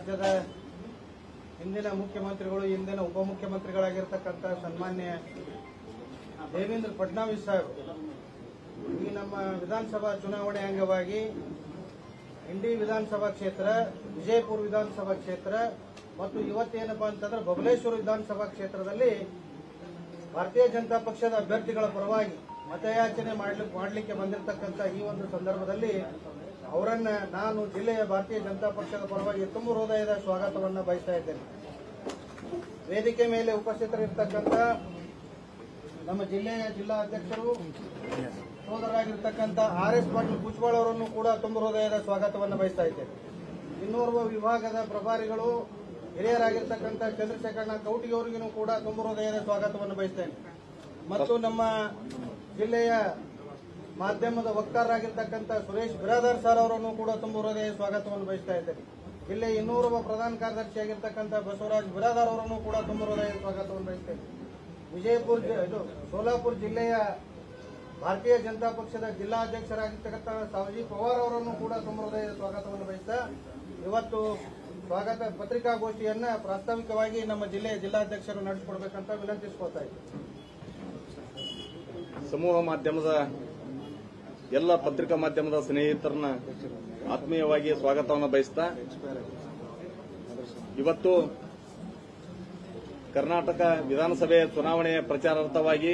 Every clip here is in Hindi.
ರಾಜ್ಯದ ಹಿಂದಿನ ಮುಖ್ಯಮಂತ್ರಿಗಳು ಹಿಂದಿನ ಉಪಮುಖ್ಯಮಂತ್ರಿಗಳಾಗಿರ್ತಕ್ಕಂಥ ಸನ್ಮಾನ್ಯ ದೇವೇಂದ್ರ ಫಡ್ನವೀಸ್ ಸಾಹೇಬರು ಈ ನಮ್ಮ ವಿಧಾನಸಭಾ ಚುನಾವಣೆ ಅಂಗವಾಗಿ ಇಂಡಿ ವಿಧಾನಸಭಾ ಕ್ಷೇತ್ರ, ವಿಜಯಪುರ ವಿಧಾನಸಭಾ ಕ್ಷೇತ್ರ ಮತ್ತು ಇವತ್ತೇನಪ್ಪಾ ಅಂತಂದ್ರೆ ಬಬಲೇಶ್ವರ ವಿಧಾನಸಭಾ ಕ್ಷೇತ್ರದಲ್ಲಿ ಭಾರತೀಯ ಜನತಾ ಪಕ್ಷದ ಅಭ್ಯರ್ಥಿಗಳ ಪರವಾಗಿ ಮತಯಾಚನೆ ಮಾಡಲಿಕ್ಕೆ ಬಂದಿರತಕ್ಕಂಥ ಈ ಒಂದು ಸಂದರ್ಭದಲ್ಲಿ ಅವರನ್ನ ನಾನು ಜಿಲ್ಲೆಯ ಭಾರತೀಯ ಜನತಾ ಪಕ್ಷದ ಪರವಾಗಿ ತುಂಬ ಹೃದಯದ ಸ್ವಾಗತವನ್ನು ಬಯಸ್ತಾ ಇದ್ದೇನೆ. ವೇದಿಕೆ ಮೇಲೆ ಉಪಸ್ಥಿತರಿರ್ತಕ್ಕಂಥ ನಮ್ಮ ಜಿಲ್ಲೆಯ ಜಿಲ್ಲಾ ಅಧ್ಯಕ್ಷರು ಸೋದರಾಗಿರ್ತಕ್ಕಂಥ RS ಪಾಟೀಲ್ ಕುಚ್ವಾಳ್ ಅವರನ್ನು ಕೂಡ ತುಂಬ ಹೃದಯದ ಸ್ವಾಗತವನ್ನು ಬಯಸ್ತಾ ಇದ್ದೇನೆ. ಇನ್ನೋರ್ವ ವಿಭಾಗದ ಪ್ರಭಾರಿಗಳು ಹಿರಿಯರಾಗಿರ್ತಕ್ಕಂಥ ಚಂದ್ರಶೇಖರಣ್ಣ ಕೌಟಿಗೆ ಅವರಿಗೂ ಕೂಡ ತುಂಬ ಹೃದಯದ ಸ್ವಾಗತವನ್ನು ಬಯಸ್ತೇನೆ. ಮತ್ತು ನಮ್ಮ ಜಿಲ್ಲೆಯ ಮಾಧ್ಯಮದ ವಕ್ತಾರರಾಗಿರ್ತಕ್ಕಂಥ ಸುರೇಶ್ ಬಿರಾದಾರ್ ಸರ್ ಅವರನ್ನು ಕೂಡ ತುಂಬ ಹೃದಯ ಸ್ವಾಗತವನ್ನು ಬಯಸ್ತಾ ಇದ್ದೇನೆ. ಜಿಲ್ಲೆಯ ಇನ್ನೂರವ ಪ್ರಧಾನ ಕಾರ್ಯದರ್ಶಿಯಾಗಿರ್ತಕ್ಕಂಥ ಬಸವರಾಜ್ ಬಿರಾದಾರ್ ಅವರನ್ನು ಕೂಡ ತುಂಬ ಹೃದಯ ಸ್ವಾಗತವನ್ನು ಬಯಸ್ತೇನೆ. ಸೋಲಾಪುರ ಜಿಲ್ಲೆಯ ಭಾರತೀಯ ಜನತಾ ಪಕ್ಷದ ಜಿಲ್ಲಾ ಅಧ್ಯಕ್ಷರಾಗಿರ್ತಕ್ಕಂಥ ಸಾವಜಿ ಪವಾರ್ ಅವರನ್ನು ಕೂಡ ತುಂಬ ಹೃದಯ ಸ್ವಾಗತವನ್ನು ಬಯಸ್ತಾ ಇವತ್ತು ಸ್ವಾಗತ ಪತ್ರಿಕಾಗೋಷ್ಠಿಯನ್ನ ಪ್ರಾಸ್ತಾವಿಕವಾಗಿ ನಮ್ಮ ಜಿಲ್ಲೆಯ ಜಿಲ್ಲಾಧ್ಯಕ್ಷರು ನಡೆಸಿಕೊಡ್ಬೇಕಂತ ವಿನಂತಿಸಿಕೊಳ್ತಾ ಇದ್ದೀನಿ. ಸಮೂಹ ಮಾಧ್ಯಮದ ಎಲ್ಲ ಪತ್ರಿಕಾ ಮಾಧ್ಯಮದ ಸ್ನೇಹಿತರನ್ನ ಆತ್ಮೀಯವಾಗಿ ಸ್ವಾಗತವನ್ನು ಬಯಸ್ತಾ ಇವತ್ತು ಕರ್ನಾಟಕ ವಿಧಾನಸಭೆ ಚುನಾವಣೆಯ ಪ್ರಚಾರಾರ್ಥವಾಗಿ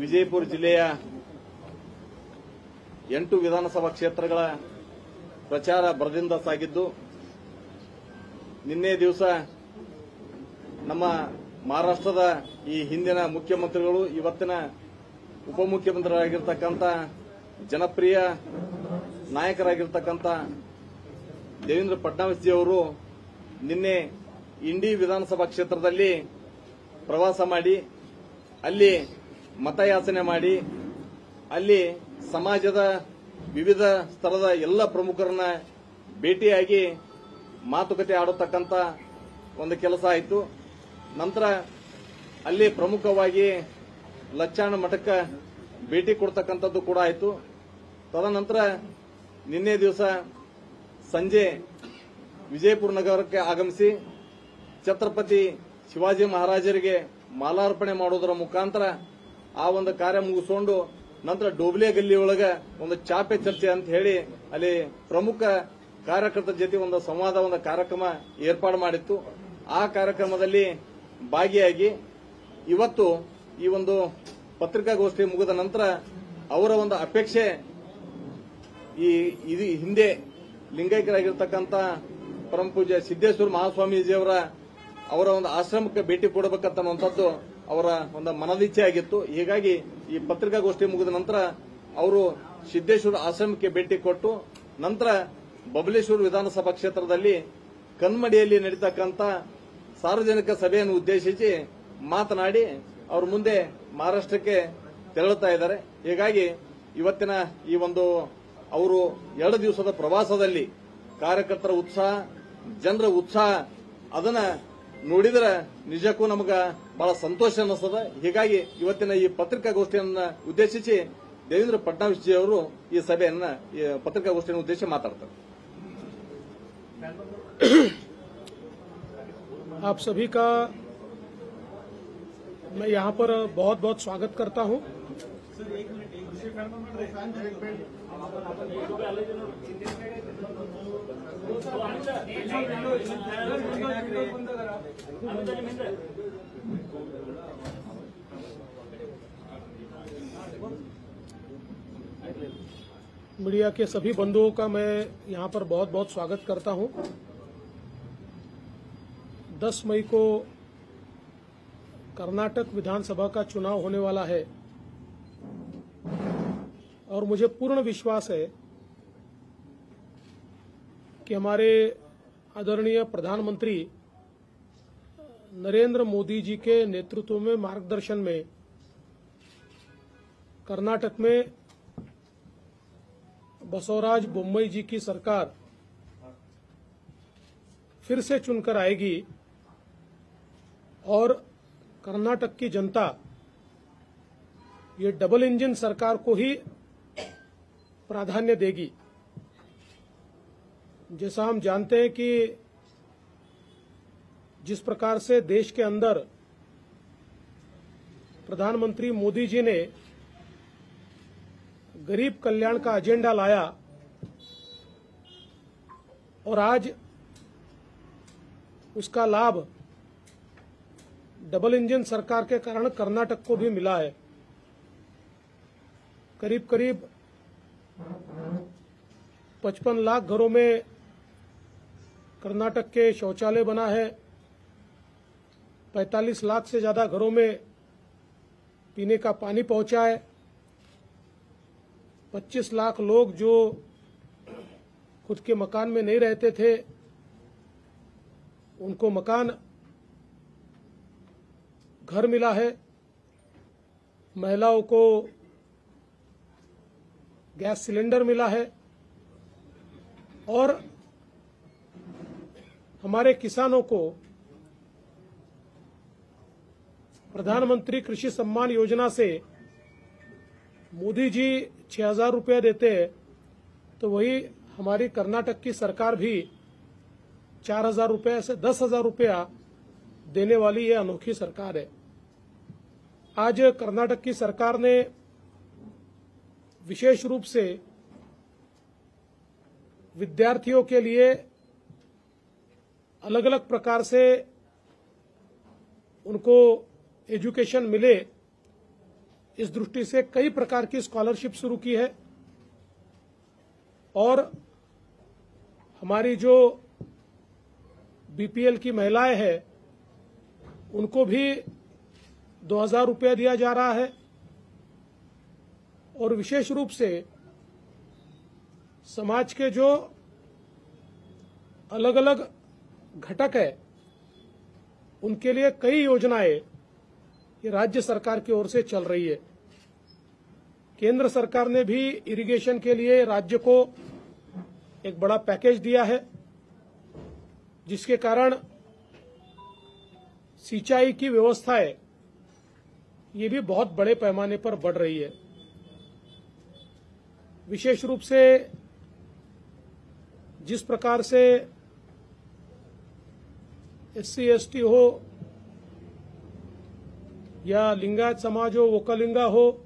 ವಿಜಯಪುರ ಜಿಲ್ಲೆಯ 8 ವಿಧಾನಸಭಾ ಕ್ಷೇತ್ರಗಳ ಪ್ರಚಾರ ಭರದಿಂದ ಸಾಗಿದ್ದು, ನಿನ್ನೆ ದಿವಸ ನಮ್ಮ ಮಹಾರಾಷ್ಟ್ರದ ಈ ಹಿಂದಿನ ಮುಖ್ಯಮಂತ್ರಿಗಳು ಇವತ್ತಿನ ಉಪಮುಖ್ಯಮಂತ್ರಿಯಾಗಿರ್ತಕ್ಕಂಥ ಜನಪ್ರಿಯ ನಾಯಕರಾಗಿರ್ತಕ್ಕಂಥ ದೇವೇಂದ್ರ ಫಡ್ನವೀಸ್ ಜಿ ಅವರು ನಿನ್ನೆ ಇಂಡಿ ವಿಧಾನಸಭಾ ಕ್ಷೇತ್ರದಲ್ಲಿ ಪ್ರವಾಸ ಮಾಡಿ ಅಲ್ಲಿ ಮತಯಾಚನೆ ಮಾಡಿ ಅಲ್ಲಿ ಸಮಾಜದ ವಿವಿಧ ಸ್ತರದ ಎಲ್ಲ ಪ್ರಮುಖರನ್ನ ಭೇಟಿಯಾಗಿ ಮಾತುಕತೆ ಆಡತಕ್ಕಂಥ ಒಂದು ಕೆಲಸ ಆಯಿತು. ನಂತರ ಅಲ್ಲಿ ಪ್ರಮುಖವಾಗಿ ಲಚ್ಚಾಣ ಮಠಕ್ಕೆ ಭೇಟಿ ಕೊಡ್ತಕ್ಕಂಥದ್ದು ಕೂಡ ಆಯಿತು. ತದನಂತರ ನಿನ್ನೆ ದಿವಸ ಸಂಜೆ ವಿಜಯಪುರ ನಗರಕ್ಕೆ ಆಗಮಿಸಿ ಛತ್ರಪತಿ ಶಿವಾಜಿ ಮಹಾರಾಜರಿಗೆ ಮಾಲಾರ್ಪಣೆ ಮಾಡೋದರ ಮುಖಾಂತರ ಆ ಒಂದು ಕಾರ್ಯ ಮುಗಿಸಿಕೊಂಡು ನಂತರ ಡೋಬ್ಲೆ ಗಲ್ಲಿಯೊಳಗ ಒಂದು ಚಾಪೆ ಚರ್ಚೆ ಅಂತ ಹೇಳಿ ಅಲ್ಲಿ ಪ್ರಮುಖ ಕಾರ್ಯಕರ್ತರ ಜೊತೆ ಒಂದು ಸಂವಾದ ಒಂದು ಕಾರ್ಯಕ್ರಮ ಏರ್ಪಾಡು ಮಾಡಿತ್ತು. ಆ ಕಾರ್ಯಕ್ರಮದಲ್ಲಿ ಭಾಗಿಯಾಗಿ ಇವತ್ತು ಈ ಒಂದು ಪತ್ರಿಕಾಗೋಷ್ಠಿ ಮುಗಿದ ನಂತರ ಅವರ ಒಂದು ಅಪೇಕ್ಷೆ ಈ ಹಿಂದೆ ಲಿಂಗೈಕ್ಯರಾಗಿರ್ತಕ್ಕಂಥ ಪರಮ ಪೂಜ್ಯ ಸಿದ್ದೇಶ್ವರ ಮಹಾಸ್ವಾಮೀಜಿಯವರ ಅವರ ಒಂದು ಆಶ್ರಮಕ್ಕೆ ಭೇಟಿ ಕೊಡಬೇಕಂತನ್ನುವಂಥದ್ದು ಅವರ ಒಂದು ಮನದಿಚ್ಛೆ ಆಗಿತ್ತು. ಹೀಗಾಗಿ ಈ ಪತ್ರಿಕಾಗೋಷ್ಠಿ ಮುಗಿದ ನಂತರ ಅವರು ಸಿದ್ದೇಶ್ವರ ಆಶ್ರಮಕ್ಕೆ ಭೇಟಿ ಕೊಟ್ಟು ನಂತರ ಬಬಲೇಶ್ವರ ವಿಧಾನಸಭಾ ಕ್ಷೇತ್ರದಲ್ಲಿ ಕನ್ಮಡಿಯಲ್ಲಿ ನಡೀತಕ್ಕಂಥ ಸಾರ್ವಜನಿಕ ಸಭೆಯನ್ನು ಉದ್ದೇಶಿಸಿ ಮಾತನಾಡಿ ಅವರು ಮುಂದೆ ಮಹಾರಾಷ್ಟ್ರಕ್ಕೆ ತೆರಳುತ್ತಾ ಇದ್ದಾರೆ. ಹೀಗಾಗಿ ಇವತ್ತಿನ ಈ ಒಂದು ಅವರು 2 ದಿವಸದ ಪ್ರವಾಸದಲ್ಲಿ ಕಾರ್ಯಕರ್ತರ ಉತ್ಸಾಹ, ಜನರ ಉತ್ಸಾಹ ಅದನ್ನ ನೋಡಿದ್ರೆ ನಿಜಕ್ಕೂ ನಮಗ ಬಹಳ ಸಂತೋಷ ಅನ್ನಿಸ್ತದ. ಹೀಗಾಗಿ ಇವತ್ತಿನ ಈ ಪತ್ರಿಕಾಗೋಷ್ಠಿಯನ್ನ ಉದ್ದೇಶಿಸಿ ದೇವೇಂದ್ರ ಫಡ್ನವೀಸ್ ಜಿ ಅವರು ಈ ಸಭೆಯನ್ನ ಪತ್ರಿಕಾಗೋಷ್ಠಿಯನ್ನು ಉದ್ದೇಶಿಸಿ ಮಾತಾಡ್ತಾರೆ. आप सभी का मैं यहाँ पर बहुत बहुत स्वागत करता हूँ। मीडिया के सभी बंधुओं का मैं यहाँ पर बहुत बहुत स्वागत करता हूँ। 10 मई को कर्नाटक विधानसभा का चुनाव होने वाला है और मुझे पूर्ण विश्वास है कि हमारे आदरणीय प्रधानमंत्री नरेंद्र मोदी जी के नेतृत्व में मार्गदर्शन में कर्नाटक में बसवराज बोम्मई जी की सरकार फिर से चुनकर आएगी और कर्नाटक की जनता ये डबल इंजन सरकार को ही प्राधान्य देगी। जैसा हम जानते हैं कि जिस प्रकार से देश के अंदर प्रधानमंत्री मोदी जी ने गरीब कल्याण का एजेंडा लाया और आज उसका लाभ डबल इंजन सरकार के कारण कर्नाटक को भी मिला है। करीब करीब 55 लाख घरों में कर्नाटक के शौचालय बना है। 45 लाख से ज्यादा घरों में पीने का पानी पहुंचा है। 25 लाख लोग जो खुद के मकान में नहीं रहते थे उनको मकान घर मिला है। महिलाओं को गैस सिलेंडर मिला है और हमारे किसानों को प्रधानमंत्री कृषि सम्मान योजना से मोदी जी 6,000 रुपये देते हैं तो वही हमारी कर्नाटक की सरकार भी 4,000 रुपये से 10,000 रुपया देने वाली ये अनोखी सरकार है। आज कर्नाटक की सरकार ने विशेष रूप से विद्यार्थियों के लिए अलग अलग प्रकार से उनको एजुकेशन मिले इस दृष्टि से कई प्रकार की स्कॉलरशिप शुरू की है और हमारी जो बीपीएल की महिलाएं हैं उनको भी 2,000 रुपया दिया जा रहा है और विशेष रूप से समाज के जो अलग अलग घटक है उनके लिए कई योजनाएं ये राज्य सरकार की ओर से चल रही है। केंद्र सरकार ने भी इरिगेशन के लिए राज्य को एक बड़ा पैकेज दिया है जिसके कारण सिंचाई की व्यवस्थाएं ये भी बहुत बड़े पैमाने पर बढ़ रही है। विशेष रूप से जिस प्रकार से SC ST हो या लिंगायत समाज हो, वोकलिंगा हो,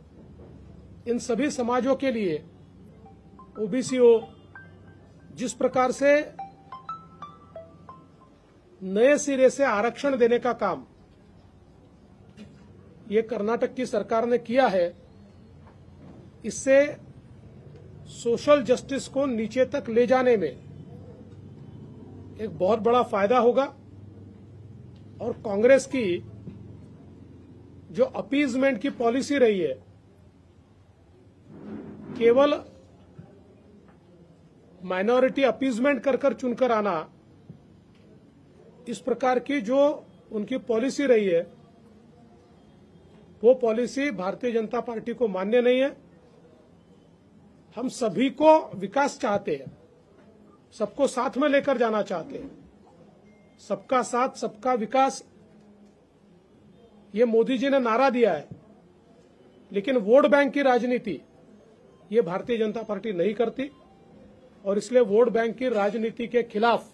इन सभी समाजों के लिए ओबीसी हो, जिस प्रकार से नए सिरे से आरक्षण देने का काम ये कर्नाटक की सरकार ने किया है, इससे सोशल जस्टिस को नीचे तक ले जाने में एक बहुत बड़ा फायदा होगा और कांग्रेस की जो अपीजमेंट की पॉलिसी रही है, केवल माइनॉरिटी अपीजमेंट कर चुनकर आना, इस प्रकार की जो उनकी पॉलिसी रही है वो पॉलिसी भारतीय जनता पार्टी को मान्य नहीं है। हम सभी को विकास चाहते हैं, सबको साथ में लेकर जाना चाहते हैं। सबका साथ सबका विकास ये मोदी जी ने नारा दिया है, लेकिन वोट बैंक की राजनीति ये भारतीय जनता पार्टी नहीं करती और इसलिए वोट बैंक की राजनीति के खिलाफ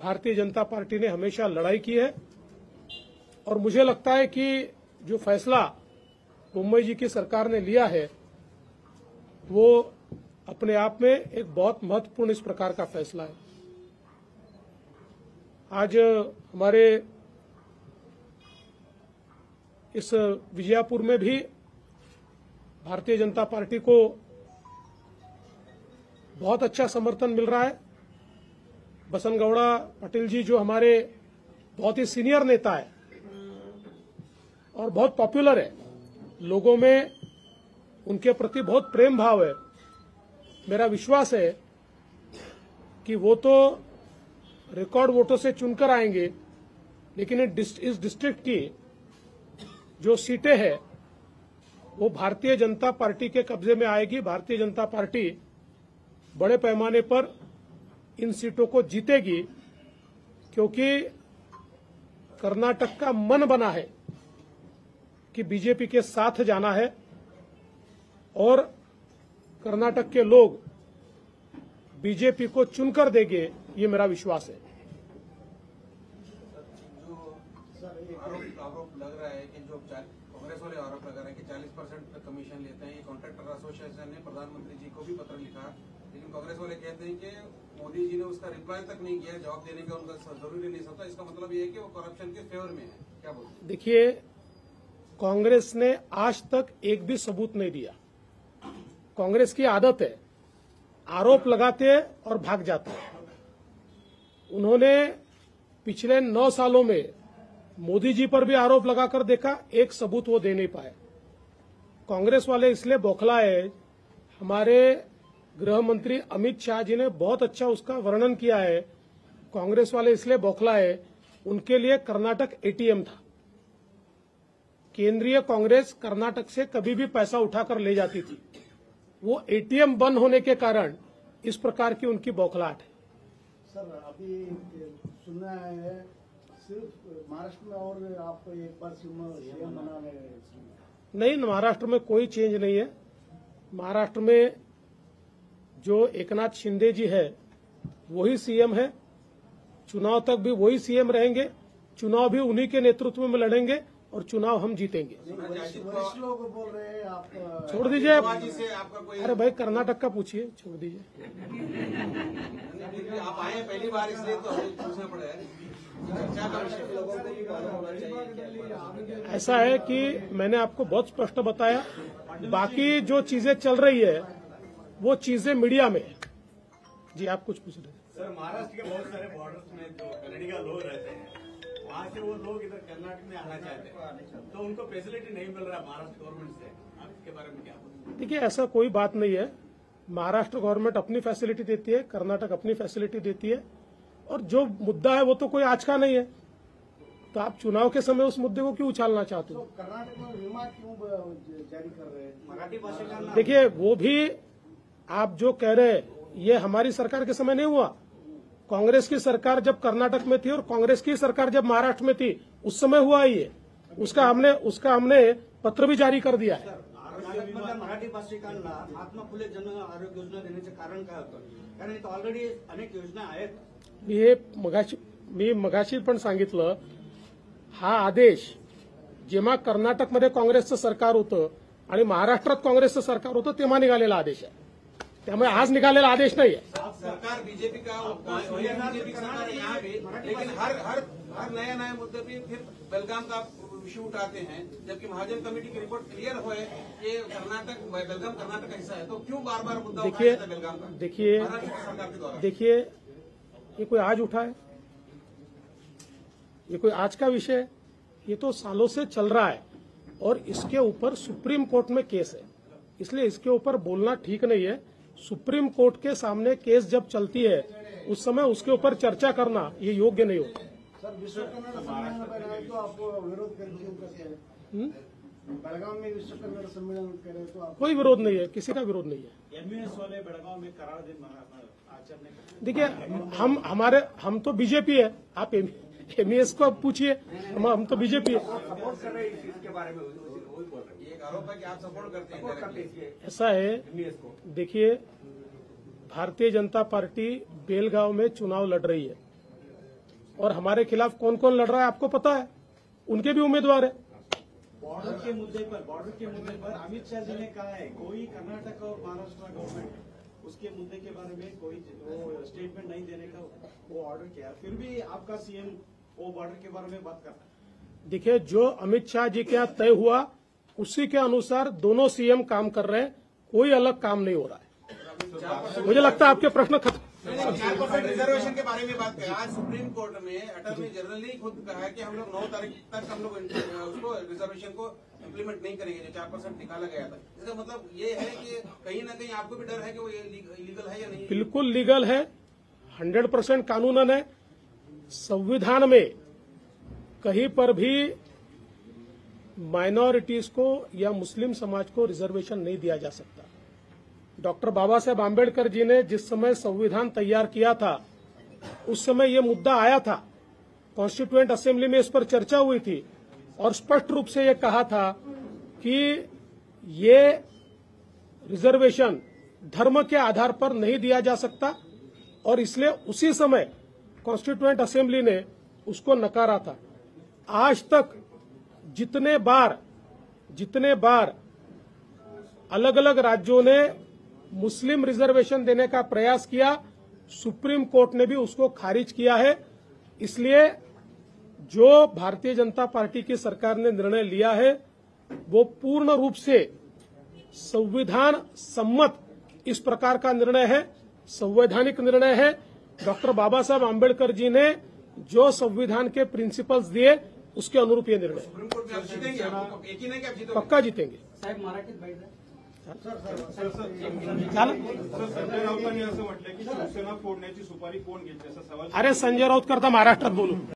भारतीय जनता पार्टी ने हमेशा लड़ाई की है। और मुझे लगता है कि जो फैसला मुंबई जी की सरकार ने लिया है वो अपने आप में एक बहुत महत्वपूर्ण इस प्रकार का फैसला है। आज हमारे इस विजयपुर में भी भारतीय जनता पार्टी को बहुत अच्छा समर्थन मिल रहा है। बसनगौड़ा पटेल जी जो हमारे बहुत ही सीनियर नेता है और बहुत पॉपुलर है, लोगों में उनके प्रति बहुत प्रेम भाव है। मेरा विश्वास है कि वो तो रिकॉर्ड वोटों से चुनकर आएंगे, लेकिन इस डिस्ट्रिक्ट की जो सीटें हैं वो भारतीय जनता पार्टी के कब्जे में आएगी। भारतीय जनता पार्टी बड़े पैमाने पर इन सीटों को जीतेगी क्योंकि कर्नाटक का मन बना है कि बीजेपी के साथ जाना है और कर्नाटक के लोग बीजेपी को चुनकर देंगे, ये मेरा विश्वास है। आरोप लग रहा है कि जो कांग्रेस वाले आरोप लगा रहे हैं कि 40% कमीशन लेते हैं। ये कॉन्ट्रैक्टर एसोसिएशन ने प्रधानमंत्री जी को भी पत्र लिखा, लेकिन कांग्रेस वाले कहते हैं कि मोदी जी ने उसका रिप्लाई तक नहीं किया, जवाब देने का उनका जरूरी नहीं समझता। इसका मतलब ये है कि वो करप्शन के फेवर में है। क्या बोलते हैं? देखिए, कांग्रेस ने आज तक एक भी सबूत नहीं दिया। कांग्रेस की आदत है आरोप लगाते हैं और भाग जाते हैं। उन्होंने पिछले 9 सालों में मोदी जी पर भी आरोप लगाकर देखा, एक सबूत वो दे नहीं पाए। कांग्रेस वाले इसलिए बौखलाए। हमारे गृह मंत्री अमित शाह जी ने बहुत अच्छा उसका वर्णन किया है। कांग्रेस वाले इसलिए बौखलाए, उनके लिए कर्नाटक एटीएम था। केंद्रीय कांग्रेस कर्नाटक से कभी भी पैसा उठाकर ले जाती थी। वो एटीएम बंद होने के कारण इस प्रकार की उनकी बौखलाहट है। सर, अभी सुनना है सिर्फ महाराष्ट्र में और आप एक बार सीएम बना रहे हैं। नहीं, महाराष्ट्र में कोई चेंज नहीं है। महाराष्ट्र में जो एकनाथ शिंदे जी है वही सीएम है, चुनाव तक भी वही सीएम रहेंगे, चुनाव भी उन्हीं के नेतृत्व में लड़ेंगे और चुनाव हम जीतेंगे। वरिष्ठ लोग बोल रहे हैं, आप छोड़ दीजिए। जी से आपका कोई अरे भाई, कर्नाटक का पूछिए, छोड़ दीजिए। आप आए पहली बार इसलिए तो पूछना पड़ेगा। चर्चा का विषय लोगों को भी मालूम होना चाहिए। ऐसा है कि मैंने आपको बहुत स्पष्ट बताया, बाकी जो चीजें चल रही है वो चीजें मीडिया में है। जी, आप कुछ पूछ रहे थे? सर, महाराष्ट्र के बहुत सारे बॉर्डर्स में जो कन्नडिगा लोग रहते हैं, वहाँ से वो लोग इधर कर्नाटक में आना चाहते हैं, तो उनको फैसिलिटी नहीं मिल रहा महाराष्ट्र गवर्नमेंट से। आप इसके बारे में क्या बोलते हैं? देखिए, ऐसा कोई बात नहीं है। महाराष्ट्र गवर्नमेंट अपनी फैसिलिटी देती है, कर्नाटक अपनी फैसिलिटी देती है, और जो मुद्दा है वो तो कोई आज का नहीं है। तो आप चुनाव के समय उस मुद्दे को क्यों उछालना चाहते हो? कर्नाटक में विमा क्यों जारी कर रहे हैं? मराठी भाषा का देखिए, वो भी आप जो कह रहे हैं ये हमारी सरकार के समय नहीं हुआ। कांग्रेस की सरकार जब कर्नाटक में थी और कांग्रेस की सरकार जब महाराष्ट्र में थी, उस समय हुआ ये। उसका हमने पत्र भी जारी कर दिया है। कर्नाटकमधल्या मराठी भाषिकांना महात्मा फुले जन आरोग्य योजना देण्याचे कारण काय होतं? कारण इथं ऑलरेडी अनेक योजना आहेत. मी मगाशी पण सांगितलं, हा आदेश जेव्हा कर्नाटकमध्ये काँग्रेसचं सरकार होतं आणि महाराष्ट्रात काँग्रेसचं सरकार होतं तेव्हा निघालेला आदेश आहे। त्यामुळे आज निघालेला आदेश नाही आहे। सरकार बीजेपी का बीजेपी सरकार यहाँ भी, लेकिन हर नया मुद्दे पे फिर बेलगाम का इश्यू उठाते हैं, जबकि महाजन कमेटी की रिपोर्ट क्लियर हो ये बेलगाम कर्नाटक का हिस्सा है, तो क्यों बार बार मुद्दा उठाया जाता है बेलगाम का? देखिए, महाराष्ट्र की सरकार के द्वारा ये कोई आज उठा है? ये कोई आज का विषय है? ये तो सालों से चल रहा है और इसके ऊपर सुप्रीम कोर्ट में केस है, इसलिए इसके ऊपर बोलना ठीक नहीं है। सुप्रीम कोर्ट के सामने केस जब चलती है उस समय उसके ऊपर चर्चा करना ये योग्य नहीं होता। सर, विश्व कन्नड़ सम्मेलन बनाए तो आप विरोध करते हैं? बेलगाम में विश्व कन्नड़ सम्मेलन करे तो आप? कोई विरोध नहीं है, किसी का विरोध नहीं है। एमयूएस वाले बेलगांव में करार दिन आचरण। देखिए, हम तो बीजेपी है, आप एमईएस को पूछिए, हम तो बीजेपी है। सपोर्ट कर रहे हैं इस चीज के बारे में, वही बोल रहे हैं। ये एक आरोप है कि आप सपोर्ट करते हैं। ऐसा है, देखिए, भारतीय जनता पार्टी बेलगांव में चुनाव लड़ रही है और हमारे खिलाफ कौन कौन लड़ रहा है आपको पता है, उनके भी उम्मीदवार है। बॉर्डर के मुद्दे पर अमित शाह जी ने कहा है कोई कर्नाटक और महाराष्ट्र गवर्नमेंट उसके मुद्दे के बारे में कोई स्टेटमेंट नहीं देने का वो ऑर्डर किया, फिर भी आपका सीएम वो बॉर्डर के बारे में बात कर रहा है। देखिए, जो अमित शाह जी के यहाँ तय हुआ उसी के अनुसार दोनों सीएम काम कर रहे हैं, कोई अलग काम नहीं हो रहा है। मुझे लगता है आपके प्रश्न खत्म। 4% रिजर्वेशन के बारे में बात करें। आज सुप्रीम कोर्ट में अटॉर्नी जनरल ने खुद कहा है कि हम लोग 9 तारीख तक हम लोग उसको रिजर्वेशन को इम्प्लीमेंट नहीं करेंगे, जो 4% निकाला गया था। इसका मतलब ये है कि कहीं ना कहीं आपको भी डर है कि वो इलीगल है या नहीं? बिल्कुल लीगल है, 100% कानूनन है। संविधान में कहीं पर भी माइनॉरिटीज को या मुस्लिम समाज को रिजर्वेशन नहीं दिया जा सकता। डॉक्टर बाबा साहेब आम्बेडकर जी ने जिस समय संविधान तैयार किया था उस समय ये मुद्दा आया था, कॉन्स्टिट्यूएंट असेंबली में इस पर चर्चा हुई थी और स्पष्ट रूप से ये कहा था कि ये रिजर्वेशन धर्म के आधार पर नहीं दिया जा सकता, और इसलिए उसी समय कॉन्स्टिट्यूएंट असेंबली ने उसको नकारा था। आज तक जितने बार अलग अलग राज्यों ने मुस्लिम रिजर्वेशन देने का प्रयास किया, सुप्रीम कोर्ट ने भी उसको खारिज किया है। इसलिए जो भारतीय जनता पार्टी की सरकार ने निर्णय लिया है वो पूर्ण रूप से संविधान सम्मत इस प्रकार का निर्णय है, संवैधानिक निर्णय है। डॉक्टर बाबा साहब आम्बेडकर जी ने जो संविधान के प्रिंसिपल्स दिए उसके अनुरूप ये निर्णय सुप्रीम कोर्ट में आप जीतेंगे, आपको यकीन है कि आप जीतोगे? पक्का जीतेंगे। संजय राऊतांनी असं म्हटलं की शिवसेना फोडण्याची सुपारी कोण घेतली असा सवाल अरे संजय राऊत करता महाराष्ट्रात बोलू